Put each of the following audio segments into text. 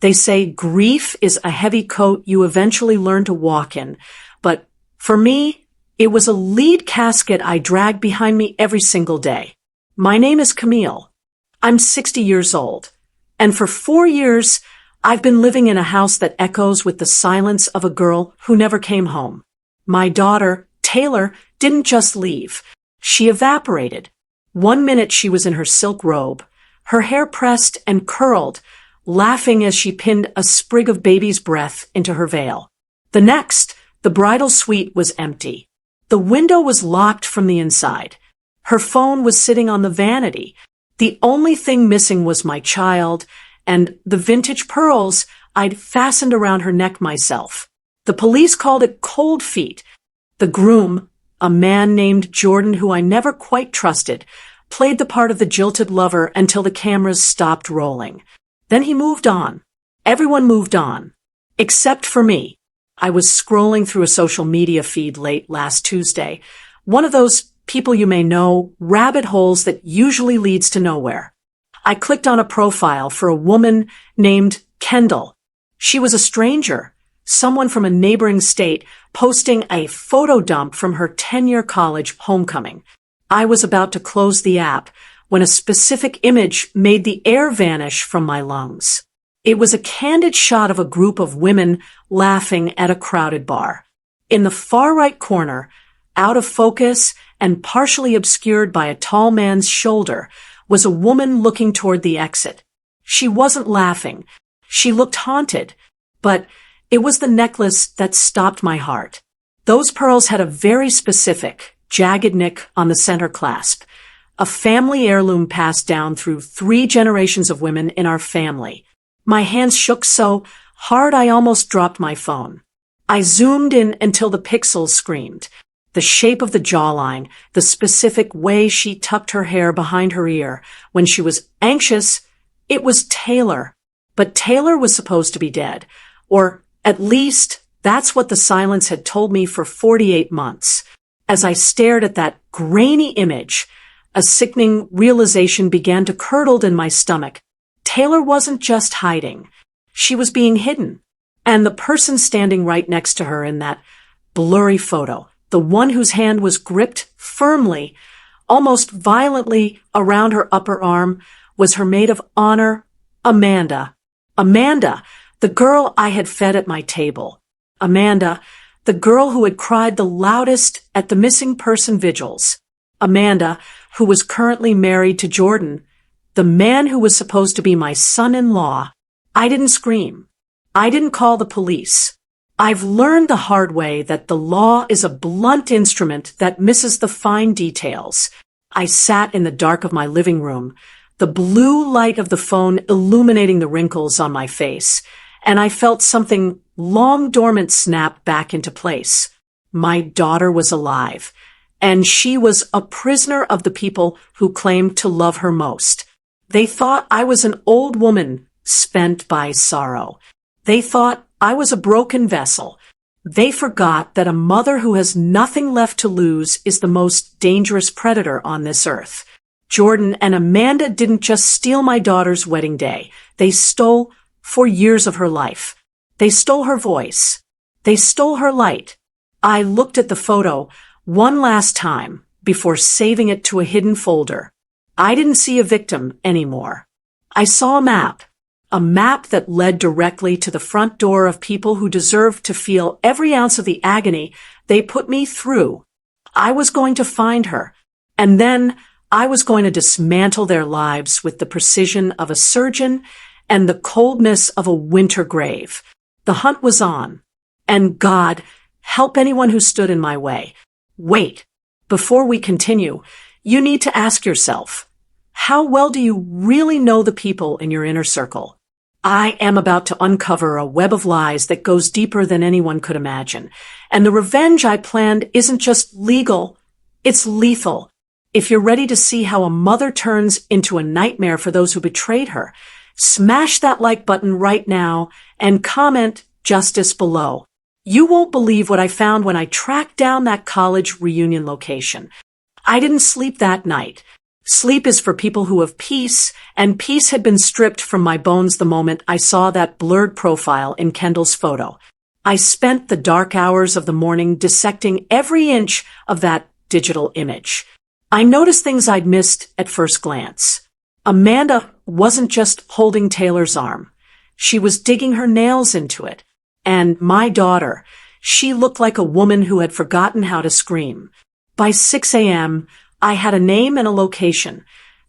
They say grief is a heavy coat you eventually learn to walk in, but for me, it was a lead casket I dragged behind me every single day. My name is Camille. I'm 60 years old, and for 4 years, I've been living in a house that echoes with the silence of a girl who never came home. My daughter, Taylor, didn't just leave. She evaporated. One minute she was in her silk robe, her hair pressed and curled, laughing as she pinned a sprig of baby's breath into her veil. The next, the bridal suite was empty. The window was locked from the inside. Her phone was sitting on the vanity. The only thing missing was my child and the vintage pearls I'd fastened around her neck myself. The police called it cold feet. The groom, a man named Jordan who I never quite trusted, played the part of the jilted lover until the cameras stopped rolling. Then he moved on. Everyone moved on. Except for me. I was scrolling through a social media feed late last Tuesday. One of those people you may know, rabbit holes that usually leads to nowhere. I clicked on a profile for a woman named Kendall. She was a stranger, someone from a neighboring state, posting a photo dump from her 10-year college homecoming. I was about to close the app when a specific image made the air vanish from my lungs. It was a candid shot of a group of women laughing at a crowded bar. In the far right corner, out of focus and partially obscured by a tall man's shoulder, was a woman looking toward the exit. She wasn't laughing. She looked haunted, but it was the necklace that stopped my heart. Those pearls had a very specific, jagged nick on the center clasp, a family heirloom passed down through 3 generations of women in our family. My hands shook so hard I almost dropped my phone. I zoomed in until the pixels screamed. The shape of the jawline, the specific way she tucked her hair behind her ear. When she was anxious, it was Taylor. But Taylor was supposed to be dead. Or at least that's what the silence had told me for 48 months. As I stared at that grainy image, a sickening realization began to curdle in my stomach. Taylor wasn't just hiding. She was being hidden. And the person standing right next to her in that blurry photo, the one whose hand was gripped firmly, almost violently around her upper arm, was her maid of honor, Amanda. Amanda, the girl I had fed at my table. Amanda, the girl who had cried the loudest at the missing person vigils. Amanda, who was currently married to Jordan, the man who was supposed to be my son-in-law. I didn't scream. I didn't call the police. I've learned the hard way that the law is a blunt instrument that misses the fine details. I sat in the dark of my living room, the blue light of the phone illuminating the wrinkles on my face, and I felt something long dormant snap back into place. My daughter was alive, and she was a prisoner of the people who claimed to love her most. They thought I was an old woman spent by sorrow. They thought I was a broken vessel. They forgot that a mother who has nothing left to lose is the most dangerous predator on this earth. Jordan and Amanda didn't just steal my daughter's wedding day. They stole 4 years of her life. They stole her voice. They stole her light. I looked at the photo one last time before saving it to a hidden folder. I didn't see a victim anymore. I saw a map that led directly to the front door of people who deserved to feel every ounce of the agony they put me through. I was going to find her, and then I was going to dismantle their lives with the precision of a surgeon and the coldness of a winter grave. The hunt was on, and God, help anyone who stood in my way. Wait, before we continue, you need to ask yourself, how well do you really know the people in your inner circle? I am about to uncover a web of lies that goes deeper than anyone could imagine. And the revenge I planned isn't just legal, it's lethal. If you're ready to see how a mother turns into a nightmare for those who betrayed her, smash that like button right now and comment justice below. You won't believe what I found when I tracked down that college reunion location. I didn't sleep that night. Sleep is for people who have peace, and peace had been stripped from my bones the moment I saw that blurred profile in Kendall's photo. I spent the dark hours of the morning dissecting every inch of that digital image. I noticed things I'd missed at first glance. Amanda wasn't just holding Taylor's arm. She was digging her nails into it. And my daughter, she looked like a woman who had forgotten how to scream. By 6 a.m., I had a name and a location.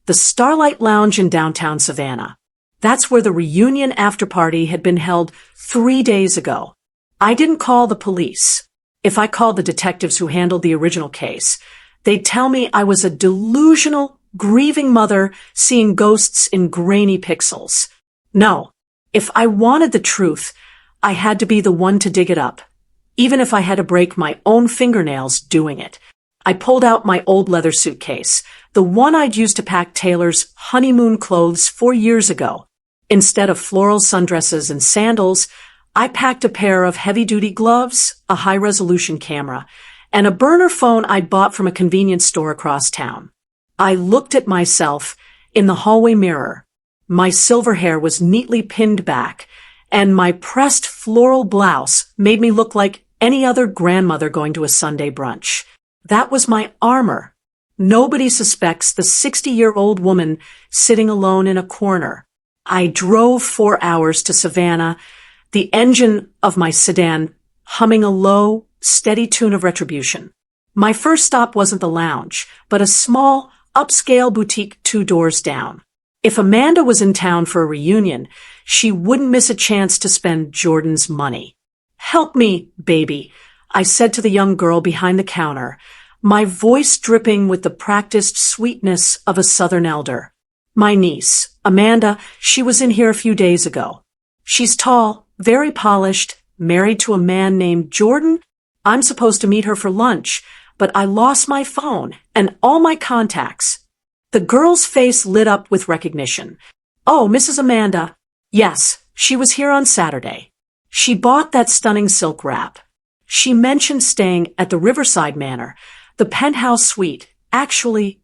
The Starlight Lounge in downtown Savannah. That's where the reunion after-party had been held 3 days ago. I didn't call the police. If I called the detectives who handled the original case, they'd tell me I was a delusional, grieving mother seeing ghosts in grainy pixels. No, if I wanted the truth, I had to be the one to dig it up, even if I had to break my own fingernails doing it. I pulled out my old leather suitcase, the one I'd used to pack Taylor's honeymoon clothes 4 years ago. Instead of floral sundresses and sandals, I packed a pair of heavy-duty gloves, a high-resolution camera, and a burner phone I'd bought from a convenience store across town. I looked at myself in the hallway mirror. My silver hair was neatly pinned back, and my pressed floral blouse made me look like any other grandmother going to a Sunday brunch. That was my armor. Nobody suspects the 60-year-old woman sitting alone in a corner. I drove 4 hours to Savannah, the engine of my sedan humming a low, steady tune of retribution. My first stop wasn't the lounge, but a small, upscale boutique 2 doors down. If Amanda was in town for a reunion, she wouldn't miss a chance to spend Jordan's money. "Help me, baby," I said to the young girl behind the counter, my voice dripping with the practiced sweetness of a Southern elder. "My niece, Amanda, she was in here a few days ago. She's tall, very polished, married to a man named Jordan. I'm supposed to meet her for lunch, but I lost my phone and all my contacts." The girl's face lit up with recognition. "Oh, Mrs. Amanda. Yes, she was here on Saturday. She bought that stunning silk wrap. She mentioned staying at the Riverside Manor, the penthouse suite, actually,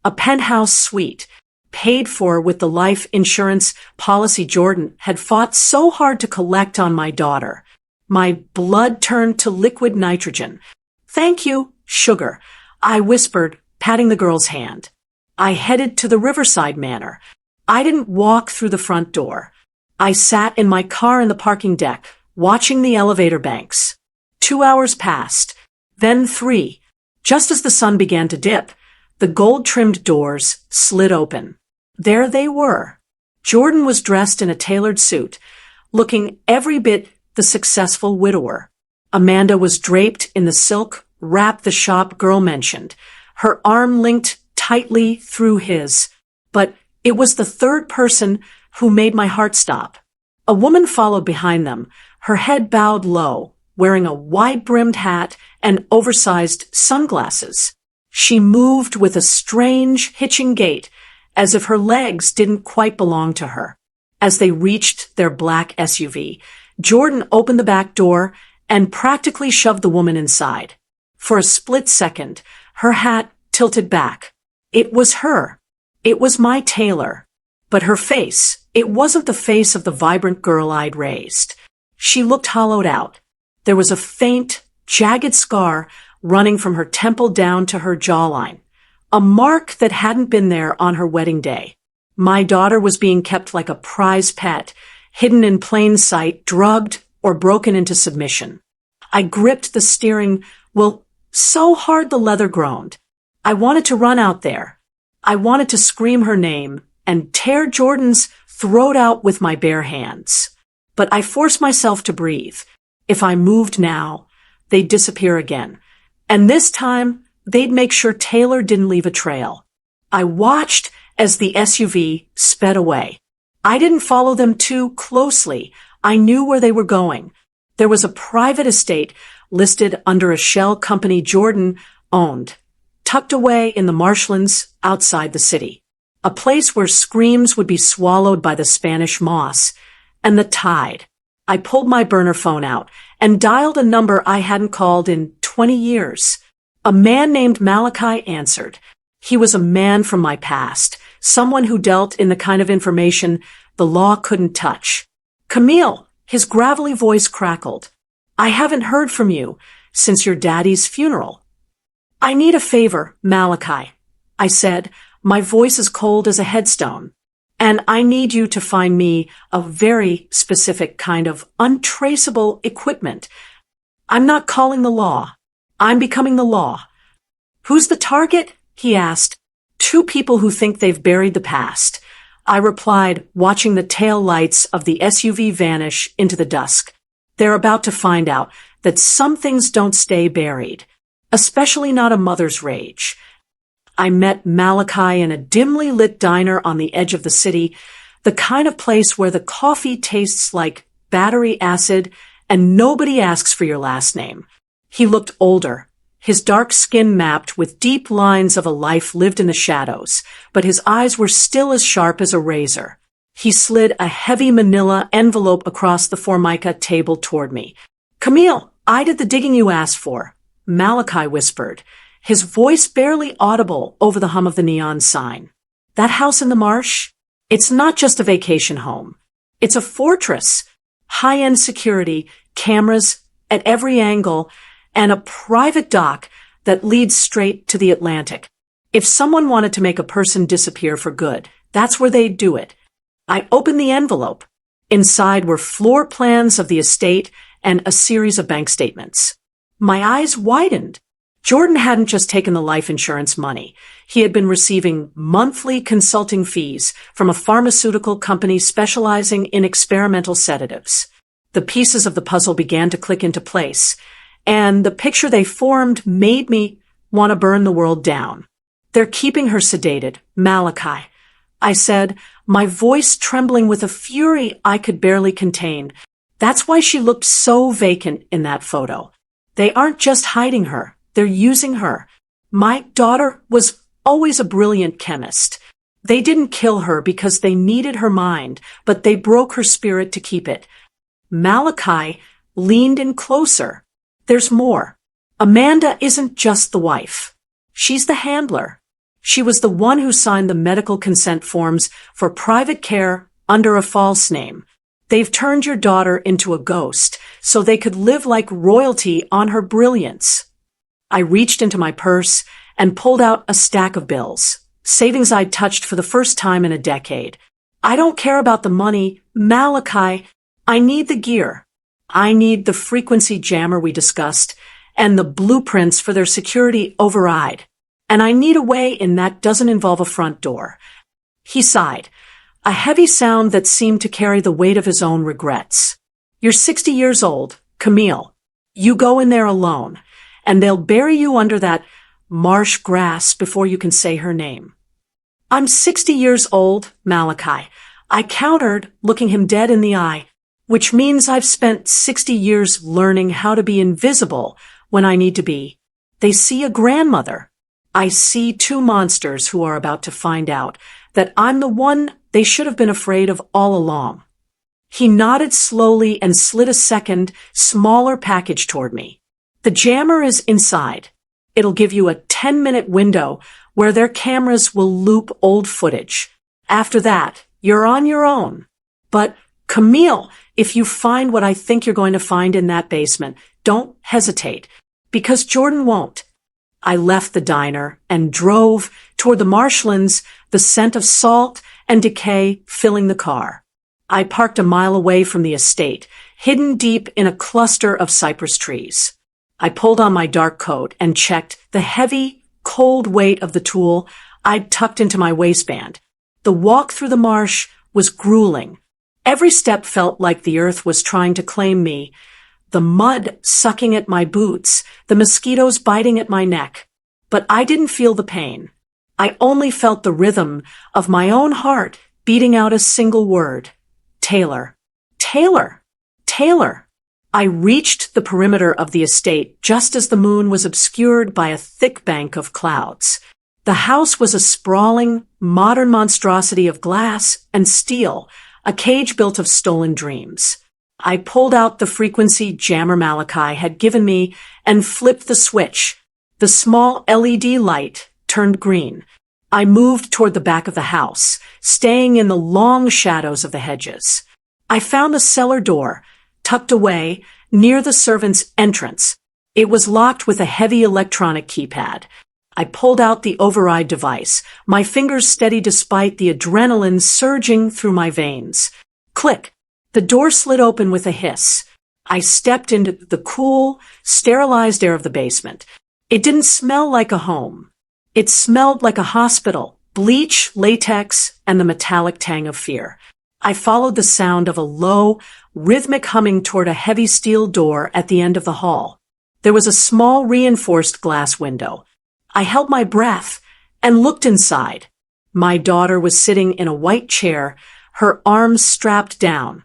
a penthouse suite, paid for with the life insurance policy Jordan had fought so hard to collect on my daughter. My blood turned to liquid nitrogen. "Thank you, sugar," I whispered, patting the girl's hand. I headed to the Riverside Manor. I didn't walk through the front door. I sat in my car in the parking deck, watching the elevator banks. 2 hours passed, then 3. Just as the sun began to dip, the gold-trimmed doors slid open. There they were. Jordan was dressed in a tailored suit, looking every bit the successful widower. Amanda was draped in the silk wrap the shop girl mentioned, her arm linked tightly through his. But it was the third person who made my heart stop. A woman followed behind them, her head bowed low, wearing a wide-brimmed hat and oversized sunglasses. She moved with a strange, hitching gait, as if her legs didn't quite belong to her. As they reached their black SUV, Jordan opened the back door and practically shoved the woman inside. For a split second, her hat tilted back. It was her. It was my Taylor. But her face, it wasn't the face of the vibrant girl I'd raised. She looked hollowed out. There was a faint, jagged scar running from her temple down to her jawline. A mark that hadn't been there on her wedding day. My daughter was being kept like a prize pet, hidden in plain sight, drugged, or broken into submission. I gripped the steering wheel so hard the leather groaned. I wanted to run out there. I wanted to scream her name and tear Jordan's throat out with my bare hands. But I forced myself to breathe. If I moved now, they'd disappear again. And this time, they'd make sure Taylor didn't leave a trail. I watched as the SUV sped away. I didn't follow them too closely. I knew where they were going. There was a private estate listed under a shell company Jordan owned, tucked away in the marshlands outside the city. A place where screams would be swallowed by the Spanish moss and the tide. I pulled my burner phone out and dialed a number I hadn't called in 20 years. A man named Malachi answered. He was a man from my past, someone who dealt in the kind of information the law couldn't touch. Camille, his gravelly voice crackled. I haven't heard from you since your daddy's funeral. I need a favor, Malachi, I said, my voice as cold as a headstone. And I need you to find me a very specific kind of untraceable equipment. I'm not calling the law. I'm becoming the law. Who's the target? He asked. 2 people who think they've buried the past. I replied, watching the tail lights of the SUV vanish into the dusk. They're about to find out that some things don't stay buried, especially not a mother's rage. I met Malachi in a dimly lit diner on the edge of the city, the kind of place where the coffee tastes like battery acid and nobody asks for your last name. He looked older, his dark skin mapped with deep lines of a life lived in the shadows, but his eyes were still as sharp as a razor. He slid a heavy manila envelope across the Formica table toward me. Camille, I did the digging you asked for, Malachi whispered, his voice barely audible over the hum of the neon sign. That house in the marsh? It's not just a vacation home. It's a fortress. High-end security, cameras at every angle, and a private dock that leads straight to the Atlantic. If someone wanted to make a person disappear for good, that's where they'd do it. I opened the envelope. Inside were floor plans of the estate and a series of bank statements. My eyes widened. Jordan hadn't just taken the life insurance money. He had been receiving monthly consulting fees from a pharmaceutical company specializing in experimental sedatives. The pieces of the puzzle began to click into place, and the picture they formed made me want to burn the world down. They're keeping her sedated, Malachi, I said, my voice trembling with a fury I could barely contain. That's why she looked so vacant in that photo. They aren't just hiding her. They're using her. My daughter was always a brilliant chemist. They didn't kill her because they needed her mind, but they broke her spirit to keep it. Malachi leaned in closer. There's more. Amanda isn't just the wife. She's the handler. She was the one who signed the medical consent forms for private care under a false name. They've turned your daughter into a ghost so they could live like royalty on her brilliance. I reached into my purse and pulled out a stack of bills, savings I'd touched for the first time in a decade. I don't care about the money, Malachi. I need the gear. I need the frequency jammer we discussed and the blueprints for their security override. And I need a way in that doesn't involve a front door. He sighed, a heavy sound that seemed to carry the weight of his own regrets. You're 60 years old, Camille. You go in there alone, and they'll bury you under that marsh grass before you can say her name. I'm 60 years old, Malachi. I countered, looking him dead in the eye, which means I've spent 60 years learning how to be invisible when I need to be. They see a grandmother. I see 2 monsters who are about to find out that I'm the one they should have been afraid of all along. He nodded slowly and slid a second, smaller package toward me. The jammer is inside. It'll give you a 10-minute window where their cameras will loop old footage. After that, you're on your own. But, Camille, if you find what I think you're going to find in that basement, don't hesitate, because Jordan won't. I left the diner and drove toward the marshlands, the scent of salt and decay filling the car. I parked a mile away from the estate, hidden deep in a cluster of cypress trees. I pulled on my dark coat and checked the heavy, cold weight of the tool I'd tucked into my waistband. The walk through the marsh was grueling. Every step felt like the earth was trying to claim me. The mud sucking at my boots, the mosquitoes biting at my neck. But I didn't feel the pain. I only felt the rhythm of my own heart beating out a single word. Taylor. Taylor. Taylor. I reached the perimeter of the estate just as the moon was obscured by a thick bank of clouds. The house was a sprawling, modern monstrosity of glass and steel, a cage built of stolen dreams. I pulled out the frequency jammer Malachi had given me and flipped the switch. The small LED light turned green. I moved toward the back of the house, staying in the long shadows of the hedges. I found the cellar door, tucked away, near the servants' entrance. It was locked with a heavy electronic keypad. I pulled out the override device, my fingers steady despite the adrenaline surging through my veins. Click! The door slid open with a hiss. I stepped into the cool, sterilized air of the basement. It didn't smell like a home. It smelled like a hospital, bleach, latex, and the metallic tang of fear. I followed the sound of a low, rhythmic humming toward a heavy steel door at the end of the hall. There was a small reinforced glass window. I held my breath and looked inside. My daughter was sitting in a white chair, her arms strapped down,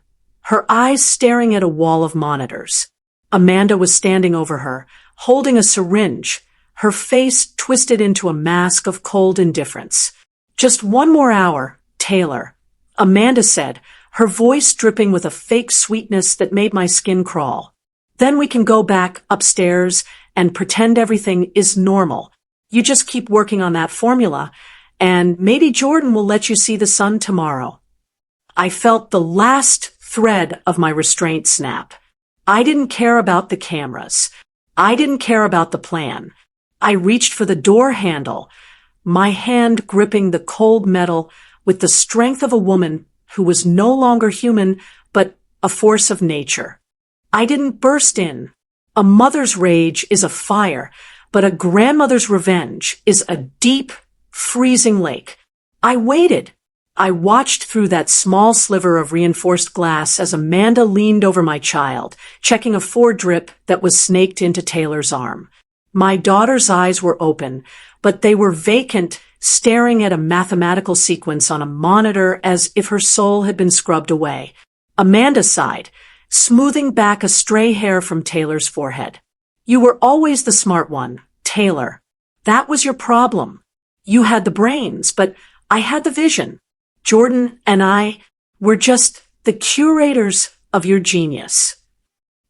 her eyes staring at a wall of monitors. Amanda was standing over her, holding a syringe, her face twisted into a mask of cold indifference. "Just one more hour, Taylor," Amanda said, her voice dripping with a fake sweetness that made my skin crawl. "Then we can go back upstairs and pretend everything is normal. You just keep working on that formula, and maybe Jordan will let you see the sun tomorrow." I felt the last thread of my restraint snap. I didn't care about the cameras. I didn't care about the plan. I reached for the door handle, my hand gripping the cold metal with the strength of a woman who was no longer human, but a force of nature. I didn't burst in. A mother's rage is a fire, but a grandmother's revenge is a deep, freezing lake. I waited. I watched through that small sliver of reinforced glass as Amanda leaned over my child, checking a foredrip that was snaked into Taylor's arm. My daughter's eyes were open, but they were vacant, staring at a mathematical sequence on a monitor as if her soul had been scrubbed away. Amanda sighed, smoothing back a stray hair from Taylor's forehead. "You were always the smart one, Taylor. That was your problem. You had the brains, but I had the vision. Jordan and I were just the curators of your genius."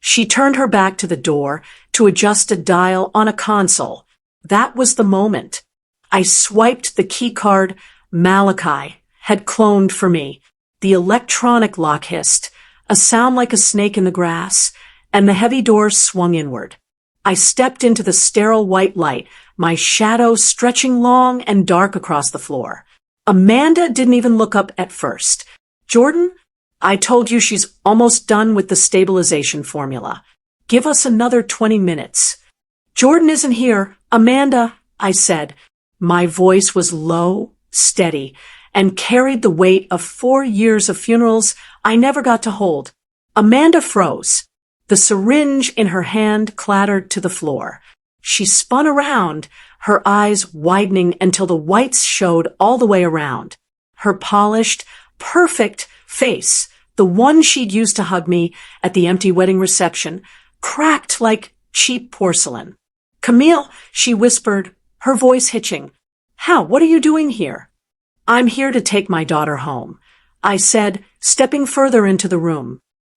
She turned her back to the door to adjust a dial on a console. That was the moment. I swiped the keycard Malachi had cloned for me. The electronic lock hissed, a sound like a snake in the grass, and the heavy door swung inward. I stepped into the sterile white light, my shadow stretching long and dark across the floor. Amanda didn't even look up at first. "Jordan, I told you she's almost done with the stabilization formula. Give us another 20 minutes. "Jordan isn't here, Amanda," I said. My voice was low, steady, and carried the weight of 4 years of funerals I never got to hold. Amanda froze. The syringe in her hand clattered to the floor. She spun around, her eyes widening until the whites showed all the way around. Her polished, perfect face, the one she'd used to hug me at the empty wedding reception, cracked like cheap porcelain. "Camille," she whispered, her voice hitching. What are you doing here?" "I'm here to take my daughter home," I said, stepping further into the room.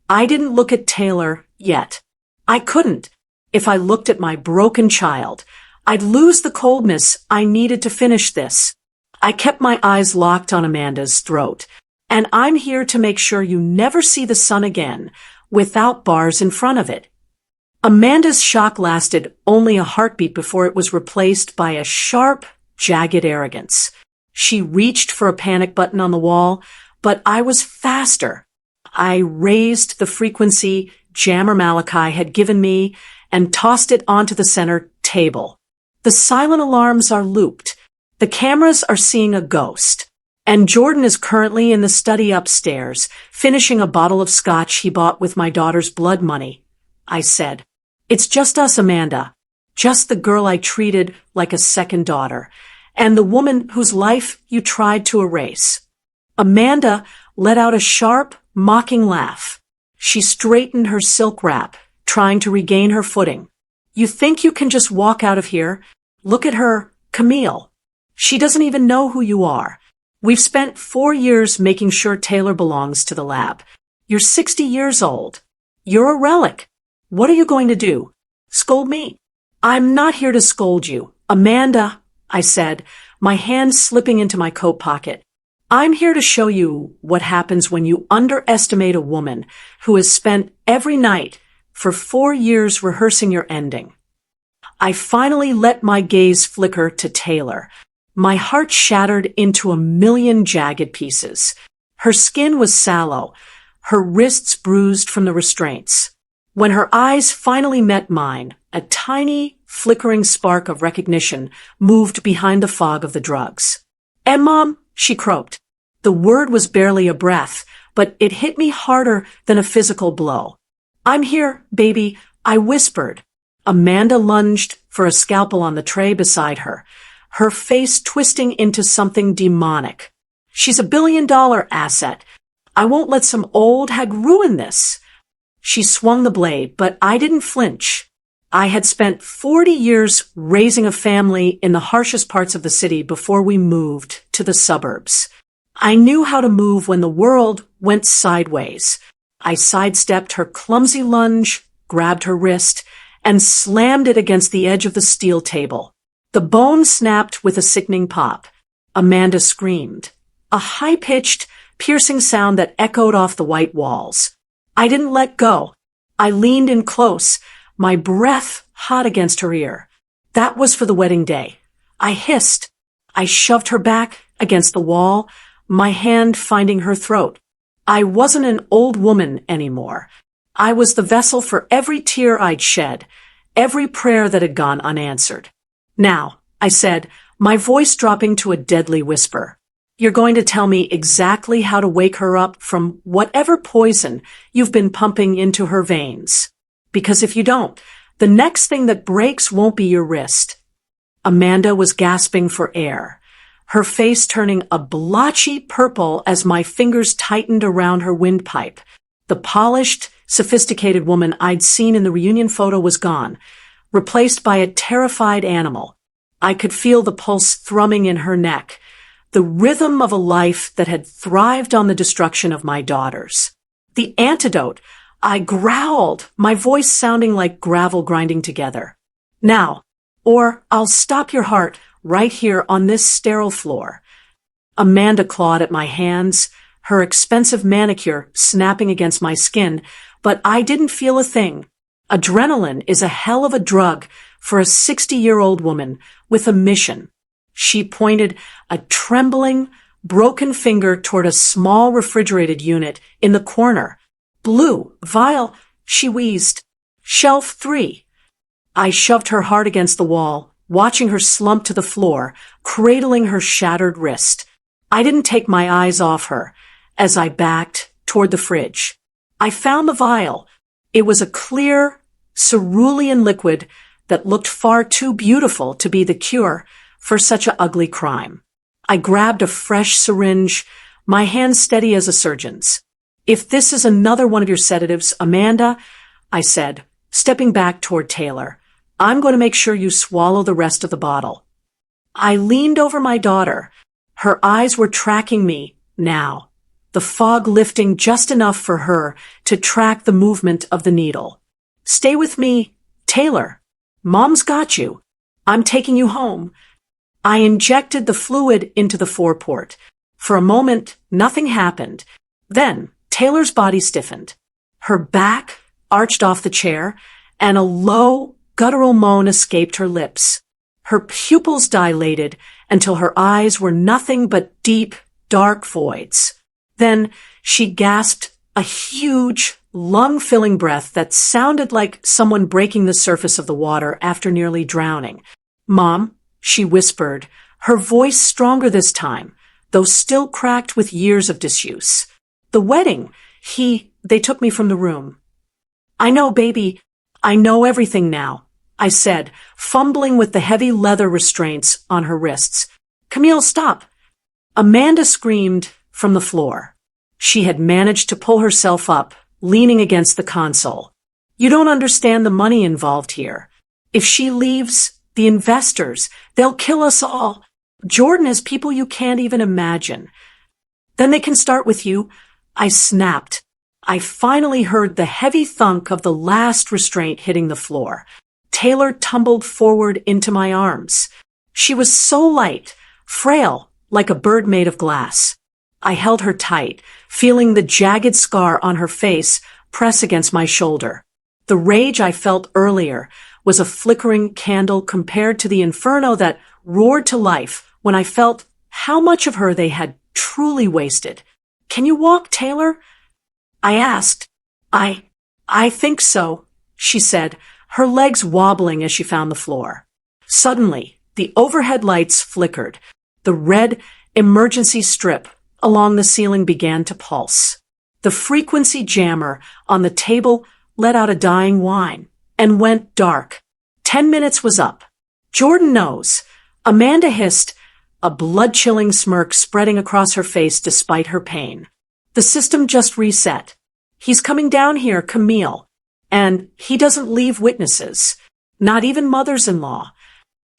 I didn't look at Taylor yet. I couldn't. If I looked at my broken child, I'd lose the coldness I needed to finish this. I kept my eyes locked on Amanda's throat. "And I'm here to make sure you never see the sun again, without bars in front of it." Amanda's shock lasted only a heartbeat before it was replaced by a sharp, jagged arrogance. She reached for a panic button on the wall, but I was faster. I raised the frequency Jammer Malachi had given me and tossed it onto the center table. The silent alarms are looped. The cameras are seeing a ghost. And Jordan is currently in the study upstairs, finishing a bottle of scotch he bought with my daughter's blood money, I said. "It's just us, Amanda. Just the girl I treated like a second daughter, and the woman whose life you tried to erase." Amanda let out a sharp, mocking laugh. She straightened her silk wrap, trying to regain her footing. "You think you can just walk out of here? Look at her, Camille. She doesn't even know who you are. We've spent 4 years making sure Taylor belongs to the lab. You're 60 years old. You're a relic. What are you going to do? Scold me?" "I'm not here to scold you, Amanda," I said, my hand slipping into my coat pocket. I'm here to show you what happens when you underestimate a woman who has spent every night for 4 years rehearsing your ending. I finally let my gaze flicker to Taylor. My heart shattered into a million jagged pieces. Her skin was sallow, her wrists bruised from the restraints. When her eyes finally met mine, a tiny, flickering spark of recognition moved behind the fog of the drugs. Mom, she croaked. The word was barely a breath, but it hit me harder than a physical blow. I'm here, baby, I whispered. Amanda lunged for a scalpel on the tray beside her, her face twisting into something demonic. She's $1 billion asset. I won't let some old hag ruin this. She swung the blade, but I didn't flinch. I had spent 40 years raising a family in the harshest parts of the city before we moved to the suburbs. I knew how to move when the world went sideways. I sidestepped her clumsy lunge, grabbed her wrist, and slammed it against the edge of the steel table. The bone snapped with a sickening pop. Amanda screamed, a high-pitched, piercing sound that echoed off the white walls. I didn't let go. I leaned in close, my breath hot against her ear. That was for the wedding day. I hissed. I shoved her back against the wall, my hand finding her throat. I wasn't an old woman anymore. I was the vessel for every tear I'd shed, every prayer that had gone unanswered. Now, I said, my voice dropping to a deadly whisper, you're going to tell me exactly how to wake her up from whatever poison you've been pumping into her veins. Because if you don't, the next thing that breaks won't be your wrist. Amanda was gasping for air, her face turning a blotchy purple as my fingers tightened around her windpipe. The polished, sophisticated woman I'd seen in the reunion photo was gone, replaced by a terrified animal. I could feel the pulse thrumming in her neck, the rhythm of a life that had thrived on the destruction of my daughters. The antidote, I growled, my voice sounding like gravel grinding together. Now, or I'll stop your heart right here on this sterile floor. Amanda clawed at my hands, her expensive manicure snapping against my skin, but I didn't feel a thing. Adrenaline is a hell of a drug for a 60-year-old woman with a mission. She pointed a trembling, broken finger toward a small refrigerated unit in the corner. Blue, vial, she wheezed. Shelf 3. I shoved her hard against the wall, watching her slump to the floor, cradling her shattered wrist. I didn't take my eyes off her as I backed toward the fridge. I found the vial. It was a clear, cerulean liquid that looked far too beautiful to be the cure for such an ugly crime. I grabbed a fresh syringe, my hand steady as a surgeon's. If this is another one of your sedatives, Amanda, I said, stepping back toward Taylor, I'm going to make sure you swallow the rest of the bottle. I leaned over my daughter. Her eyes were tracking me now, the fog lifting just enough for her to track the movement of the needle. Stay with me, Taylor. Mom's got you. I'm taking you home. I injected the fluid into the foreport. For a moment, nothing happened. Then, Taylor's body stiffened. Her back arched off the chair, and a low, guttural moan escaped her lips. Her pupils dilated until her eyes were nothing but deep, dark voids. Then she gasped a huge, lung-filling breath that sounded like someone breaking the surface of the water after nearly drowning. Mom, she whispered, her voice stronger this time, though still cracked with years of disuse. The wedding, they took me from the room. I know, baby, I know everything now, I said, fumbling with the heavy leather restraints on her wrists. Camille, stop! Amanda screamed from the floor. She had managed to pull herself up, leaning against the console. You don't understand the money involved here. If she leaves, the investors, they'll kill us all. Jordan has people you can't even imagine. Then they can start with you. I snapped. I finally heard the heavy thunk of the last restraint hitting the floor. Taylor tumbled forward into my arms. She was so light, frail, like a bird made of glass. I held her tight, feeling the jagged scar on her face press against my shoulder. The rage I felt earlier was a flickering candle compared to the inferno that roared to life when I felt how much of her they had truly wasted. "Can you walk, Taylor?" I asked. I think so," she said, her legs wobbling as she found the floor. Suddenly, the overhead lights flickered. The red emergency strip along the ceiling began to pulse. The frequency jammer on the table let out a dying whine and went dark. 10 minutes was up. "Jordan knows," Amanda hissed, a blood-chilling smirk spreading across her face despite her pain. "The system just reset. He's coming down here, Camille. And he doesn't leave witnesses, not even mothers-in-law."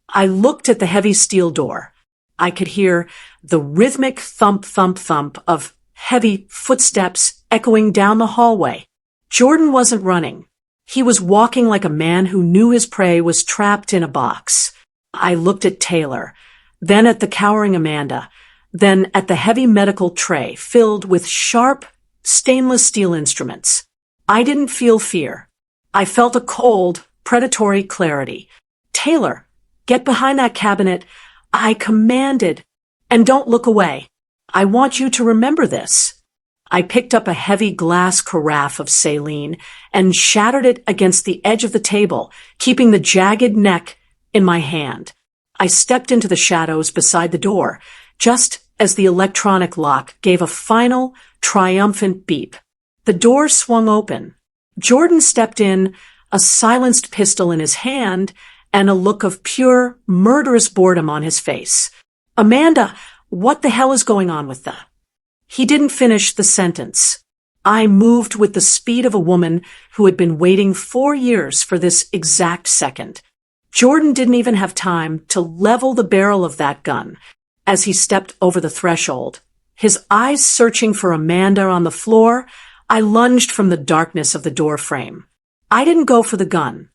I looked at the heavy steel door. I could hear the rhythmic thump, thump, thump of heavy footsteps echoing down the hallway. Jordan wasn't running. He was walking like a man who knew his prey was trapped in a box. I looked at Taylor, then at the cowering Amanda, then at the heavy medical tray filled with sharp, stainless steel instruments. I didn't feel fear. I felt a cold, predatory clarity. "Taylor, get behind that cabinet," I commanded, "and don't look away. I want you to remember this." I picked up a heavy glass carafe of saline and shattered it against the edge of the table, keeping the jagged neck in my hand. I stepped into the shadows beside the door, just as the electronic lock gave a final, triumphant beep. The door swung open. Jordan stepped in, a silenced pistol in his hand and a look of pure, murderous boredom on his face. "Amanda, what the hell is going on with the—" He didn't finish the sentence. I moved with the speed of a woman who had been waiting 4 years for this exact second. Jordan didn't even have time to level the barrel of that gun as he stepped over the threshold. His eyes searching for Amanda on the floor, I lunged from the darkness of the door frame. I didn't go for the gun.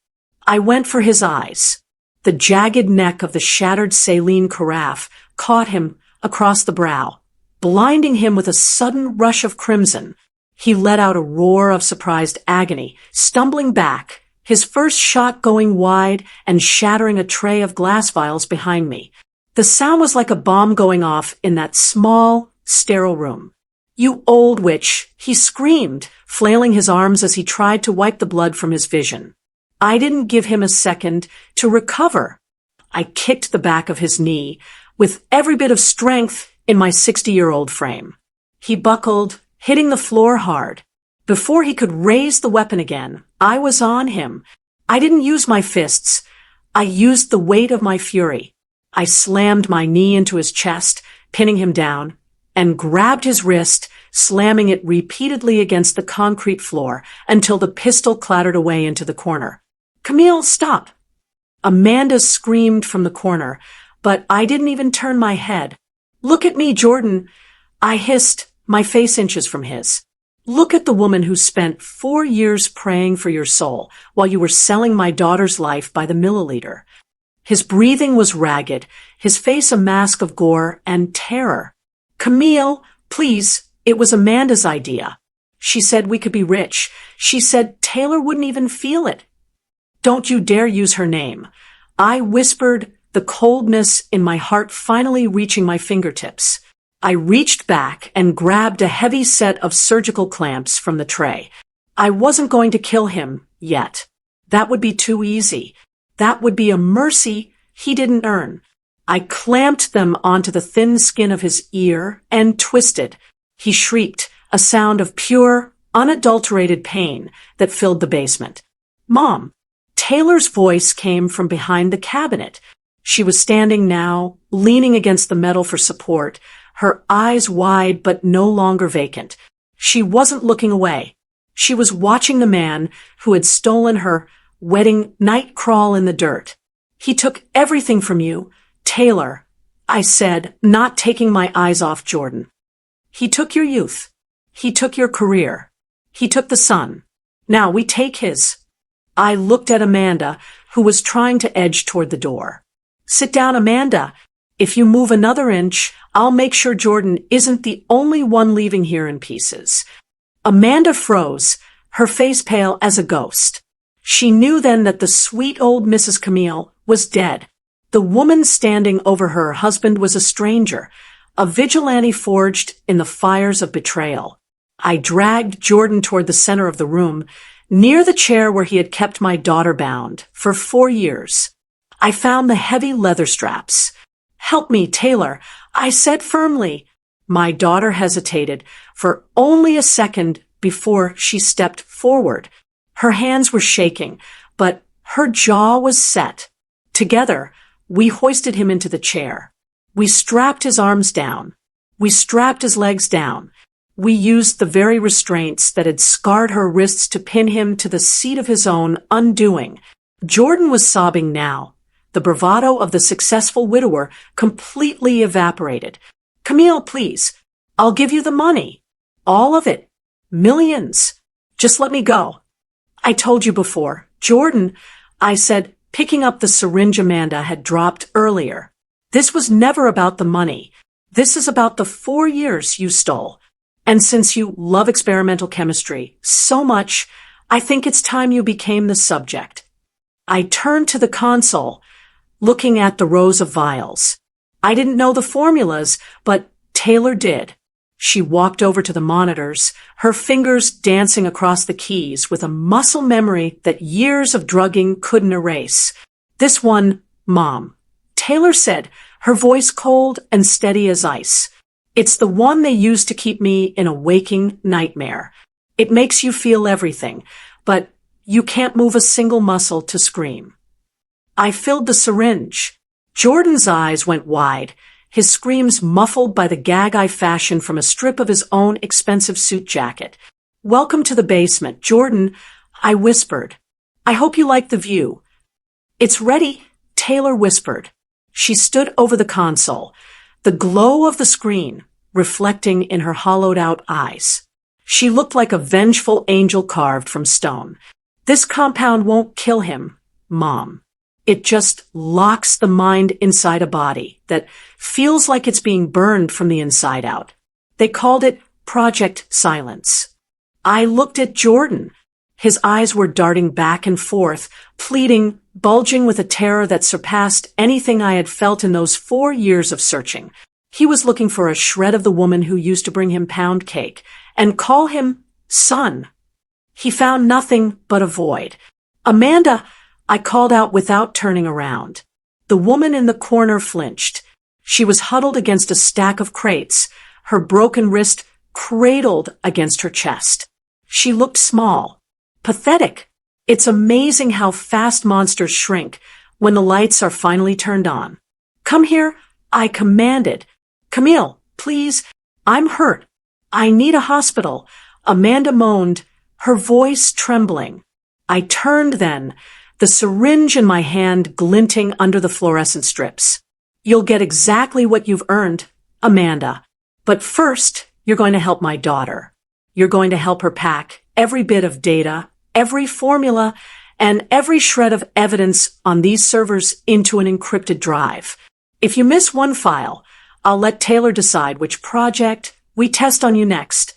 I went for his eyes. The jagged neck of the shattered saline carafe caught him across the brow, blinding him with a sudden rush of crimson. He let out a roar of surprised agony, stumbling back, his first shot going wide and shattering a tray of glass vials behind me. The sound was like a bomb going off in that small, sterile room. "You old witch," he screamed, flailing his arms as he tried to wipe the blood from his vision. I didn't give him a second to recover. I kicked the back of his knee with every bit of strength in my 60-year-old frame. He buckled, hitting the floor hard. Before he could raise the weapon again, I was on him. I didn't use my fists. I used the weight of my fury. I slammed my knee into his chest, pinning him down, and grabbed his wrist, slamming it repeatedly against the concrete floor until the pistol clattered away into the corner. "Camille, stop!" Amanda screamed from the corner, but I didn't even turn my head. "Look at me, Jordan," I hissed, my face inches from his. "Look at the woman who spent 4 years praying for your soul while you were selling my daughter's life by the milliliter." His breathing was ragged, his face a mask of gore and terror. "Camille, please, it was Amanda's idea. She said we could be rich. She said Taylor wouldn't even feel it." "Don't you dare use her name," I whispered, the coldness in my heart finally reaching my fingertips. I reached back and grabbed a heavy set of surgical clamps from the tray. I wasn't going to kill him yet. That would be too easy. That would be a mercy he didn't earn. I clamped them onto the thin skin of his ear and twisted. He shrieked, a sound of pure, unadulterated pain that filled the basement. "Mom!" Taylor's voice came from behind the cabinet. She was standing now, leaning against the metal for support, her eyes wide but no longer vacant. She wasn't looking away. She was watching the man who had stolen her wedding night crawl in the dirt. "He took everything from you, Taylor," I said, not taking my eyes off Jordan. "He took your youth. He took your career. He took the son. Now we take his." I looked at Amanda, who was trying to edge toward the door. Sit down, Amanda. If you move another inch, I'll make sure Jordan isn't the only one leaving here in pieces. Amanda froze, her face pale as a ghost. She knew then that the sweet old Mrs. Camille was dead. The woman standing over her husband was a stranger, a vigilante forged in the fires of betrayal. I dragged Jordan toward the center of the room, near the chair where he had kept my daughter bound for 4 years. I found the heavy leather straps. "Help me, Taylor," I said firmly. My daughter hesitated for only a second before she stepped forward. Her hands were shaking, but her jaw was set. Together, we hoisted him into the chair. We strapped his arms down. We strapped his legs down. We used the very restraints that had scarred her wrists to pin him to the seat of his own undoing. Jordan was sobbing now. The bravado of the successful widower completely evaporated. "Camille, please. I'll give you the money. All of it. Millions. Just let me go." "I told you before. Jordan," I said, picking up the syringe Amanda had dropped earlier. "This was never about the money. This is about the 4 years you stole. And since you love experimental chemistry so much, I think it's time you became the subject." I turned to the console, looking at the rows of vials. I didn't know the formulas, but Taylor did. She walked over to the monitors, her fingers dancing across the keys with a muscle memory that years of drugging couldn't erase. "This one, Mom," Taylor said, her voice cold and steady as ice. "It's the one they use to keep me in a waking nightmare. It makes you feel everything, but you can't move a single muscle to scream." I filled the syringe. Jordan's eyes went wide, his screams muffled by the gag I fashioned from a strip of his own expensive suit jacket. "Welcome to the basement, Jordan," I whispered. "I hope you like the view." "It's ready," Taylor whispered. She stood over the console, the glow of the screen reflecting in her hollowed-out eyes. She looked like a vengeful angel carved from stone. "This compound won't kill him, Mom. It just locks the mind inside a body that feels like it's being burned from the inside out. They called it Project Silence." I looked at Jordan. His eyes were darting back and forth, pleading, bulging with a terror that surpassed anything I had felt in those 4 years of searching. He was looking for a shred of the woman who used to bring him pound cake and call him son. He found nothing but a void. "Amanda," I called out without turning around. The woman in the corner flinched. She was huddled against a stack of crates, her broken wrist cradled against her chest. She looked small, pathetic. It's amazing how fast monsters shrink when the lights are finally turned on. "Come here," I commanded. "Camille, please. I'm hurt. I need a hospital," Amanda moaned, her voice trembling. I turned then, the syringe in my hand glinting under the fluorescent strips. "You'll get exactly what you've earned, Amanda. But first, you're going to help my daughter. You're going to help her pack every bit of data, every formula, and every shred of evidence on these servers into an encrypted drive. If you miss one file, I'll let Taylor decide which project we test on you next."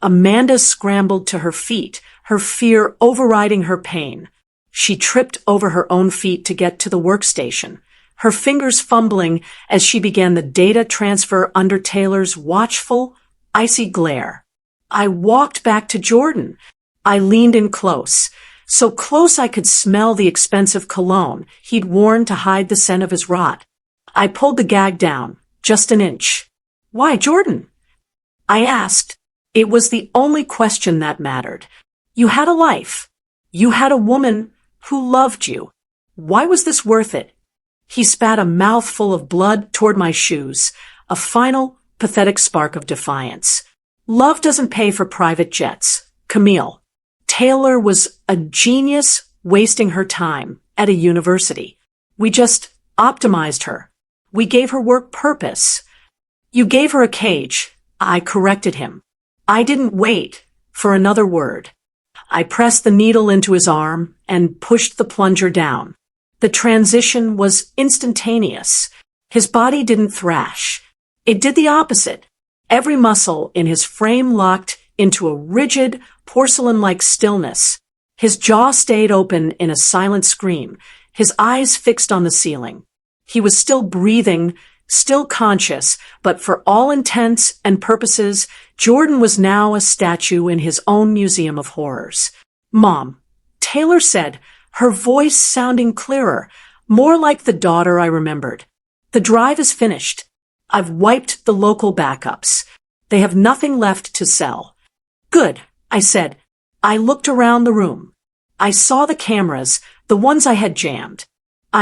Amanda scrambled to her feet, her fear overriding her pain. She tripped over her own feet to get to the workstation, her fingers fumbling as she began the data transfer under Taylor's watchful, icy glare. I walked back to Jordan. I leaned in close, so close I could smell the expensive cologne he'd worn to hide the scent of his rot. I pulled the gag down, just an inch. "Why, Jordan?" I asked. It was the only question that mattered. You had a life. You had a woman who loved you. Why was this worth it? He spat a mouthful of blood toward my shoes, a final, pathetic spark of defiance. "Love doesn't pay for private jets, Camille." Taylor was a genius wasting her time at a university. We just optimized her. We gave her work purpose. "You gave her a cage," I corrected him. I didn't wait for another word. I pressed the needle into his arm and pushed the plunger down. The transition was instantaneous. His body didn't thrash. It did the opposite. Every muscle in his frame locked into a rigid, porcelain-like stillness. His jaw stayed open in a silent scream, his eyes fixed on the ceiling. He was still breathing, still conscious, but for all intents and purposes, Jordan was now a statue in his own museum of horrors. "Mom," Taylor said, her voice sounding clearer, more like the daughter I remembered. "The drive is finished. I've wiped the local backups. They have nothing left to sell." "Good," I said. I looked around the room. I saw the cameras, the ones I had jammed.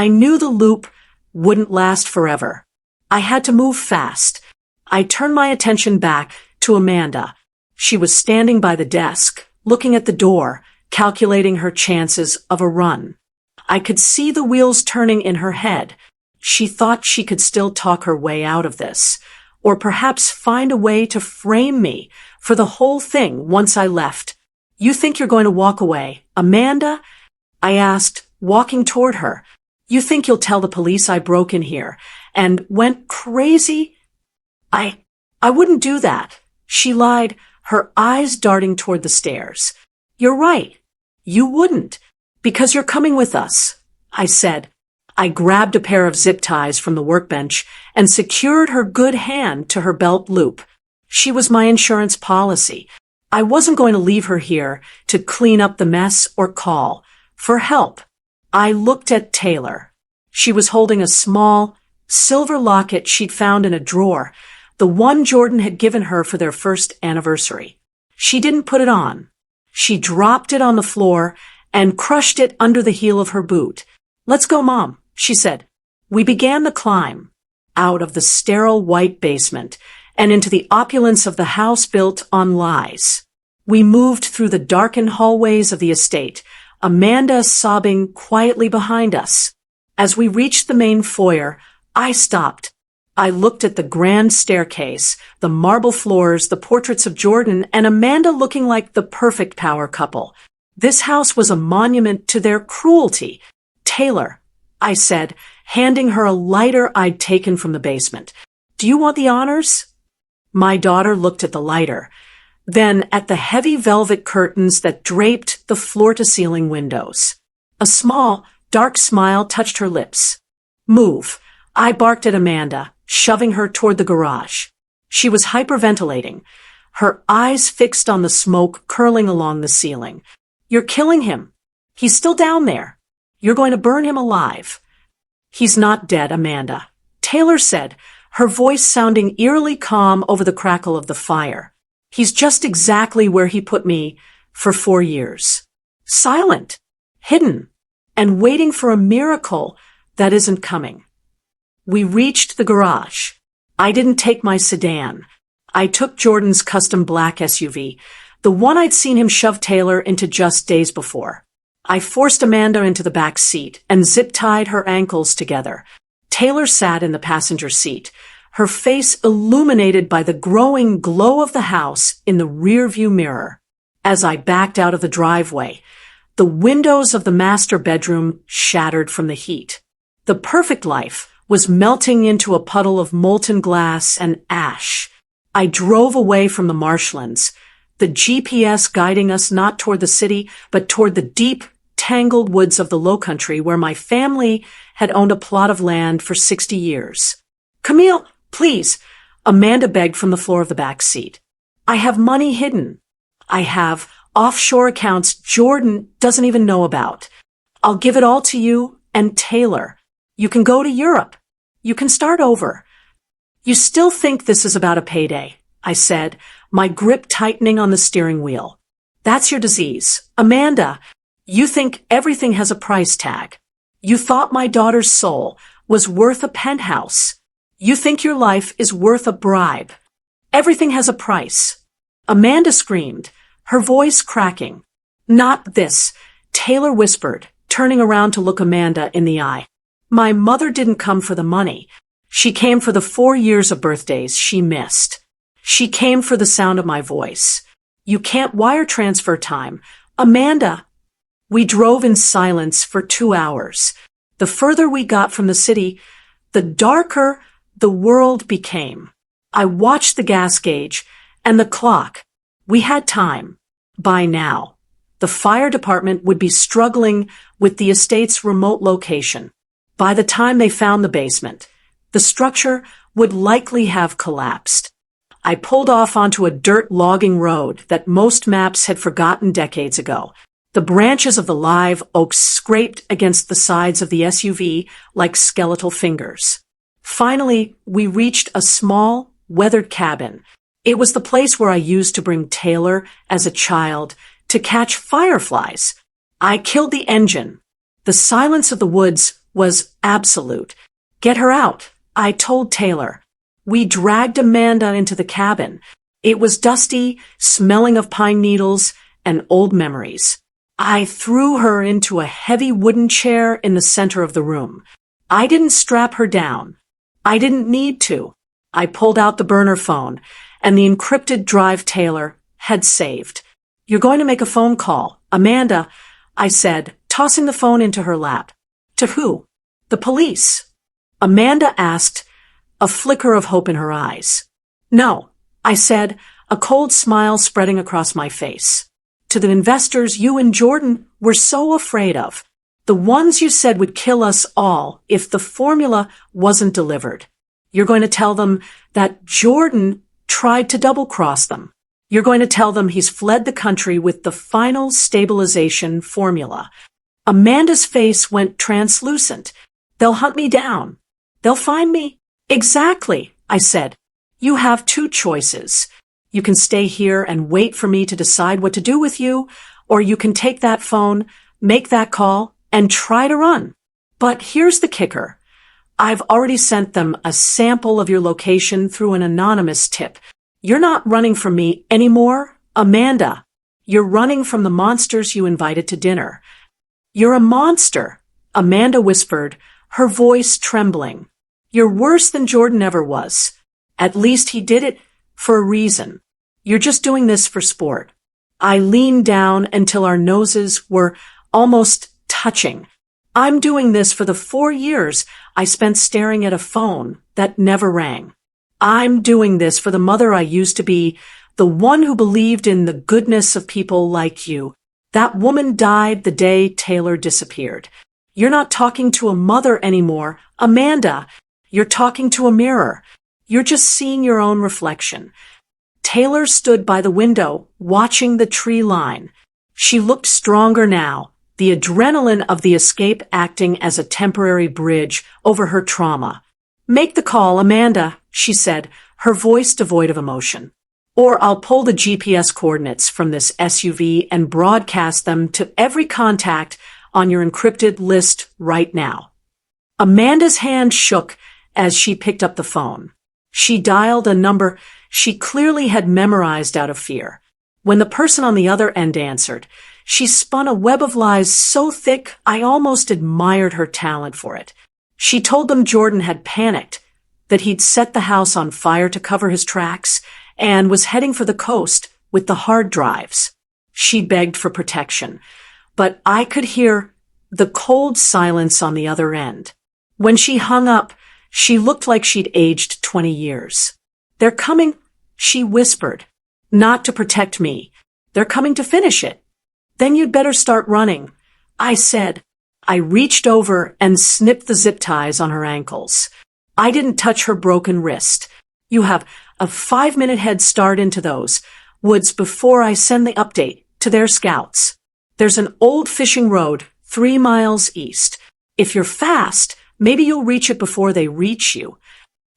I knew the loop wouldn't last forever. I had to move fast. I turned my attention back to Amanda. She was standing by the desk, looking at the door, calculating her chances of a run. I could see the wheels turning in her head. She thought she could still talk her way out of this, or perhaps find a way to frame me for the whole thing once I left. "You think you're going to walk away, Amanda?" I asked, walking toward her. "You think you'll tell the police I broke in here and went crazy?" I wouldn't do that," she lied, her eyes darting toward the stairs. "You're right. You wouldn't, because you're coming with us," I said. I grabbed a pair of zip ties from the workbench and secured her good hand to her belt loop. She was my insurance policy. I wasn't going to leave her here to clean up the mess or call for help. I looked at Taylor. She was holding a small, silver locket she'd found in a drawer, the one Jordan had given her for their first anniversary. She didn't put it on. She dropped it on the floor and crushed it under the heel of her boot. "Let's go, Mom," she said. We began the climb, out of the sterile white basement and into the opulence of the house built on lies. We moved through the darkened hallways of the estate, Amanda sobbing quietly behind us. As we reached the main foyer, I stopped. I looked at the grand staircase, the marble floors, the portraits of Jordan, and Amanda looking like the perfect power couple. This house was a monument to their cruelty. "Taylor," I said, handing her a lighter I'd taken from the basement. "Do you want the honors?" My daughter looked at the lighter, then at the heavy velvet curtains that draped the floor-to-ceiling windows. A small, dark smile touched her lips. "Move," I barked at Amanda, shoving her toward the garage. She was hyperventilating, her eyes fixed on the smoke curling along the ceiling. "You're killing him. He's still down there. You're going to burn him alive." "He's not dead, Amanda," Taylor said, her voice sounding eerily calm over the crackle of the fire. "He's just exactly where he put me for 4 years. Silent, hidden, and waiting for a miracle that isn't coming." We reached the garage. I didn't take my sedan. I took Jordan's custom black SUV, the one I'd seen him shove Taylor into just days before. I forced Amanda into the back seat and zip-tied her ankles together. Taylor sat in the passenger seat, her face illuminated by the growing glow of the house in the rear-view mirror. As I backed out of the driveway, the windows of the master bedroom shattered from the heat. The perfect life was melting into a puddle of molten glass and ash. I drove away from the marshlands, the GPS guiding us not toward the city, but toward the deep, tangled woods of the Lowcountry where my family had owned a plot of land for 60 years. "Camille, please," Amanda begged from the floor of the back seat. "I have money hidden. I have offshore accounts Jordan doesn't even know about. I'll give it all to you and Taylor. You can go to Europe. You can start over." "You still think this is about a payday," I said, my grip tightening on the steering wheel. "That's your disease. Amanda, you think everything has a price tag. You thought my daughter's soul was worth a penthouse. You think your life is worth a bribe. Everything has a price." Amanda screamed, her voice cracking. "Not this," Taylor whispered, turning around to look Amanda in the eye. "My mother didn't come for the money. She came for the 4 years of birthdays she missed. She came for the sound of my voice. You can't wire transfer time. Amanda." We drove in silence for 2 hours. The further we got from the city, the darker the world became. I watched the gas gauge and the clock. We had time. By now, the fire department would be struggling with the estate's remote location. By the time they found the basement, the structure would likely have collapsed. I pulled off onto a dirt logging road that most maps had forgotten decades ago. The branches of the live oak scraped against the sides of the SUV like skeletal fingers. Finally, we reached a small, weathered cabin. It was the place where I used to bring Taylor as a child to catch fireflies. I killed the engine. The silence of the woods was absolute. Get her out, I told Taylor. We dragged Amanda into the cabin. It was dusty, smelling of pine needles and old memories. I threw her into a heavy wooden chair in the center of the room. I didn't strap her down. I didn't need to. I pulled out the burner phone and the encrypted drive Taylor had saved. You're going to make a phone call, Amanda, I said, tossing the phone into her lap. To who? The police. Amanda asked, a flicker of hope in her eyes. No, I said, a cold smile spreading across my face. To the investors you and Jordan were so afraid of. The ones you said would kill us all if the formula wasn't delivered. You're going to tell them that Jordan tried to double-cross them. You're going to tell them he's fled the country with the final stabilization formula. Amanda's face went translucent. They'll hunt me down. They'll find me. Exactly, I said. You have two choices. You can stay here and wait for me to decide what to do with you, or you can take that phone, make that call, and try to run. But here's the kicker. I've already sent them a sample of your location through an anonymous tip. You're not running from me anymore, Amanda. You're running from the monsters you invited to dinner. You're a monster, Amanda whispered, her voice trembling. You're worse than Jordan ever was. At least he did it for a reason. You're just doing this for sport. I leaned down until our noses were almost touching. I'm doing this for the 4 years I spent staring at a phone that never rang. I'm doing this for the mother I used to be, the one who believed in the goodness of people like you. That woman died the day Taylor disappeared. You're not talking to a mother anymore, Amanda. You're talking to a mirror. You're just seeing your own reflection. Taylor stood by the window, watching the tree line. She looked stronger now, the adrenaline of the escape acting as a temporary bridge over her trauma. Make the call, Amanda, she said, her voice devoid of emotion. Or I'll pull the GPS coordinates from this SUV and broadcast them to every contact on your encrypted list right now. Amanda's hand shook as she picked up the phone. She dialed a number she clearly had memorized out of fear. When the person on the other end answered, she spun a web of lies so thick I almost admired her talent for it. She told them Jordan had panicked, that he'd set the house on fire to cover his tracks, and was heading for the coast with the hard drives. She begged for protection, but I could hear the cold silence on the other end. When she hung up, she looked like she'd aged 20 years. They're coming, she whispered. Not to protect me. They're coming to finish it. Then you'd better start running, I said. I reached over and snipped the zip ties on her ankles. I didn't touch her broken wrist. You have a 5-minute head start into those woods before I send the update to their scouts. There's an old fishing road 3 miles east. If you're fast, maybe you'll reach it before they reach you.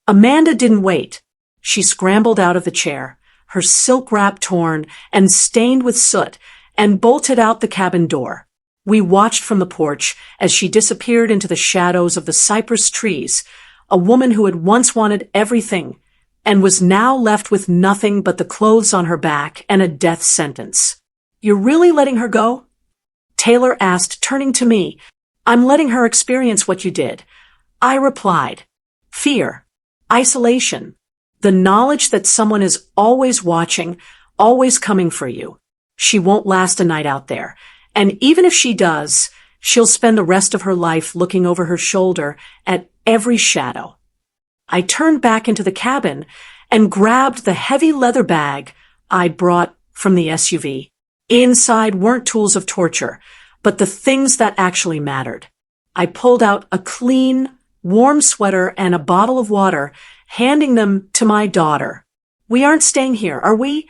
Amanda didn't wait. She scrambled out of the chair, her silk wrap torn and stained with soot, and bolted out the cabin door. We watched from the porch as she disappeared into the shadows of the cypress trees, a woman who had once wanted everything and was now left with nothing but the clothes on her back and a death sentence. You're really letting her go? Taylor asked, turning to me. I'm letting her experience what you did. I replied. Fear. Isolation. The knowledge that someone is always watching, always coming for you. She won't last a night out there. And even if she does, She'll spend the rest of her life looking over her shoulder at every shadow. I turned back into the cabin and grabbed the heavy leather bag I'd brought from the SUV. Inside weren't tools of torture, but the things that actually mattered. I pulled out a clean, warm sweater and a bottle of water, handing them to my daughter. "We aren't staying here, are we?"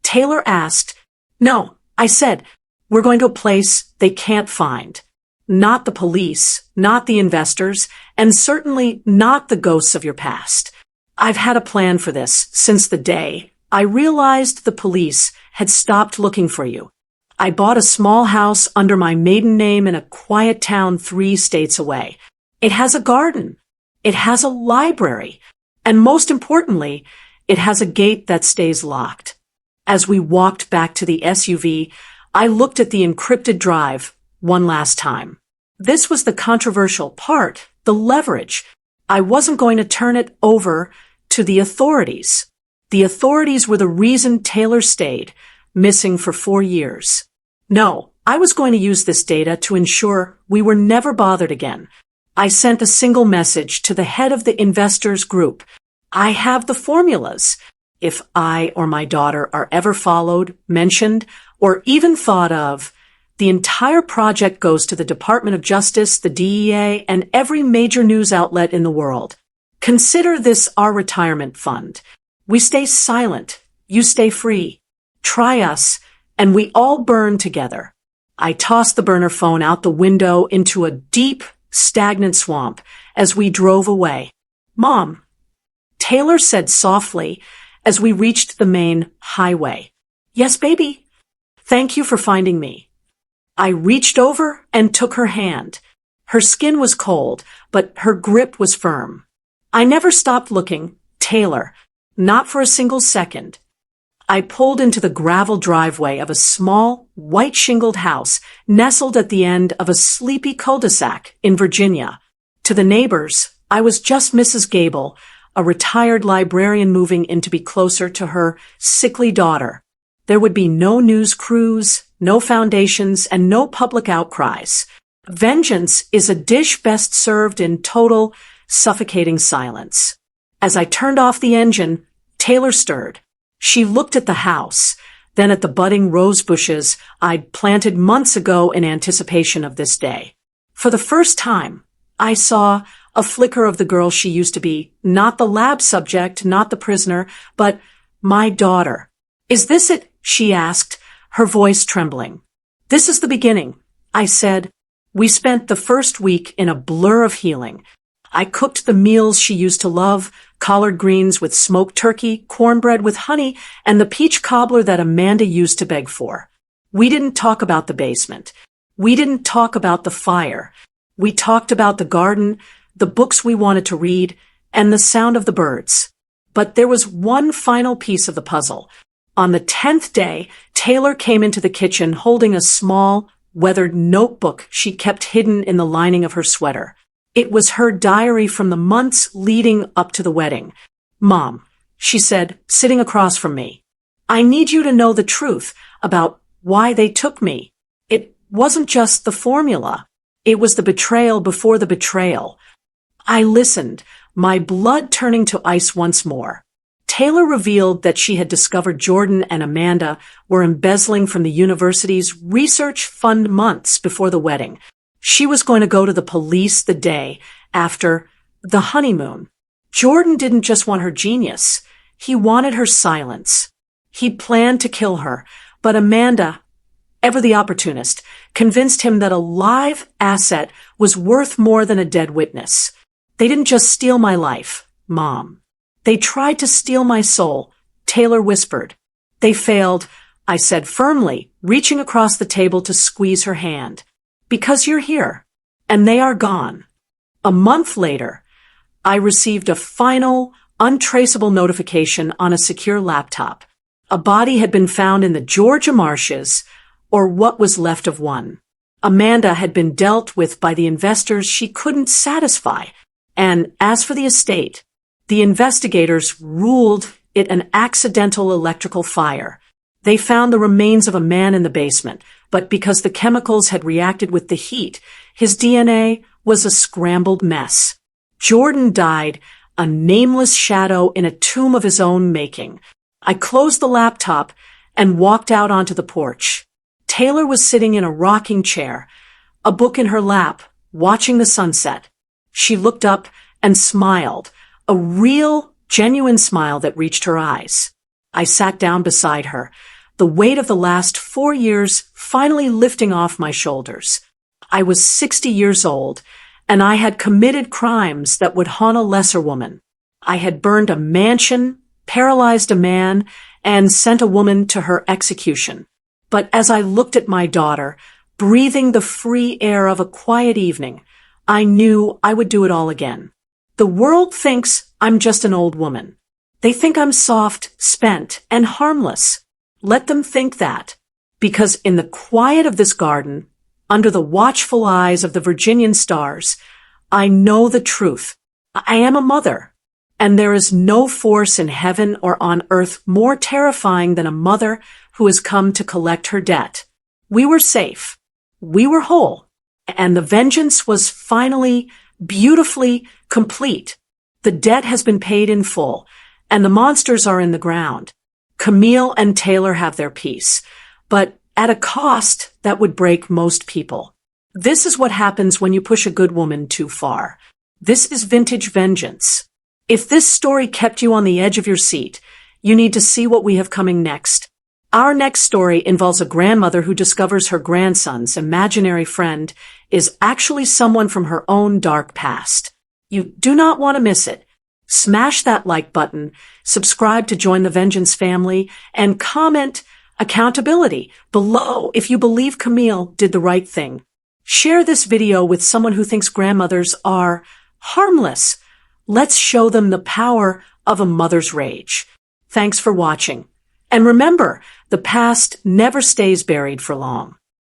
Taylor asked. "No," I said. "We're going to a place they can't find. Not the police, not the investors, and certainly not the ghosts of your past. I've had a plan for this since the day I realized the police had stopped looking for you. I bought a small house under my maiden name in a quiet town 3 states away. It has a garden. It has a library. And most importantly, it has a gate that stays locked." As we walked back to the SUV, I looked at the encrypted drive one last time. This was the controversial part, the leverage. I wasn't going to turn it over to the authorities. The authorities were the reason Taylor stayed, missing for 4 years. No, I was going to use this data to ensure we were never bothered again. I sent a single message to the head of the investors group. "I have the formulas. If I or my daughter are ever followed, mentioned, or even thought of, the entire project goes to the Department of Justice, the DEA, and every major news outlet in the world. Consider this our retirement fund. We stay silent. You stay free. Try us, and we all burn together." I tossed the burner phone out the window into a deep, stagnant swamp as we drove away. "Mom," Taylor said softly as we reached the main highway. "Yes, baby. Thank you for finding me." I reached over and took her hand. Her skin was cold, but her grip was firm. I never stopped looking, Taylor, not for a single second. I pulled into the gravel driveway of a small, white-shingled house nestled at the end of a sleepy cul-de-sac in Virginia. To the neighbors, I was just Mrs. Gable, a retired librarian moving in to be closer to her sickly daughter. There would be no news crews, no foundations, and no public outcries. Vengeance is a dish best served in total, suffocating silence. As I turned off the engine, Taylor stirred. She looked at the house, then at the budding rose bushes I'd planted months ago in anticipation of this day. For the first time, I saw a flicker of the girl she used to be, not the lab subject, not the prisoner, but my daughter. "Is this it?" she asked, her voice trembling. "This is the beginning," I said. We spent the first week in a blur of healing. I cooked the meals she used to love, collard greens with smoked turkey, cornbread with honey, and the peach cobbler that Amanda used to beg for. We didn't talk about the basement. We didn't talk about the fire. We talked about the garden, the books we wanted to read, and the sound of the birds. But there was one final piece of the puzzle. On the 10th day, Taylor came into the kitchen holding a small, weathered notebook she kept hidden in the lining of her sweater. It was her diary from the months leading up to the wedding. "Mom," she said, sitting across from me, "I need you to know the truth about why they took me. It wasn't just the formula. It was the betrayal before the betrayal." I listened, my blood turning to ice once more. Taylor revealed that she had discovered Jordan and Amanda were embezzling from the university's research fund months before the wedding. She was going to go to the police the day after the honeymoon. Jordan didn't just want her genius. He wanted her silence. He planned to kill her, but Amanda, ever the opportunist, convinced him that a live asset was worth more than a dead witness. "They didn't just steal my life, Mom. They tried to steal my soul," Taylor whispered. "They failed," I said firmly, reaching across the table to squeeze her hand. "Because you're here, and they are gone." A month later, I received a final, untraceable notification on a secure laptop. A body had been found in the Georgia marshes, or what was left of one. Amanda had been dealt with by the investors she couldn't satisfy, and as for the estate, the investigators ruled it an accidental electrical fire. They found the remains of a man in the basement, but because the chemicals had reacted with the heat, his DNA was a scrambled mess. Jordan died, a nameless shadow in a tomb of his own making. I closed the laptop and walked out onto the porch. Taylor was sitting in a rocking chair, a book in her lap, watching the sunset. She looked up and smiled, a real, genuine smile that reached her eyes. I sat down beside her, the weight of the last 4 years finally lifting off my shoulders. I was 60 years old, and I had committed crimes that would haunt a lesser woman. I had burned a mansion, paralyzed a man, and sent a woman to her execution. But as I looked at my daughter, breathing the free air of a quiet evening, I knew I would do it all again. The world thinks I'm just an old woman. They think I'm soft, spent, and harmless. Let them think that, because in the quiet of this garden, under the watchful eyes of the Virginian stars, I know the truth. I am a mother, and there is no force in heaven or on earth more terrifying than a mother who has come to collect her debt. We were safe. We were whole. And the vengeance was finally, beautifully complete. The debt has been paid in full, and the monsters are in the ground. Camille and Taylor have their peace, but at a cost that would break most people. This is what happens when you push a good woman too far. This is vintage vengeance. If this story kept you on the edge of your seat, you need to see what we have coming next. Our next story involves a grandmother who discovers her grandson's imaginary friend is actually someone from her own dark past. You do not want to miss it. Smash that like button, subscribe to join the Vengeance family, and comment accountability below if you believe Camille did the right thing. Share this video with someone who thinks grandmothers are harmless. Let's show them the power of a mother's rage. Thanks for watching. And remember, the past never stays buried for long.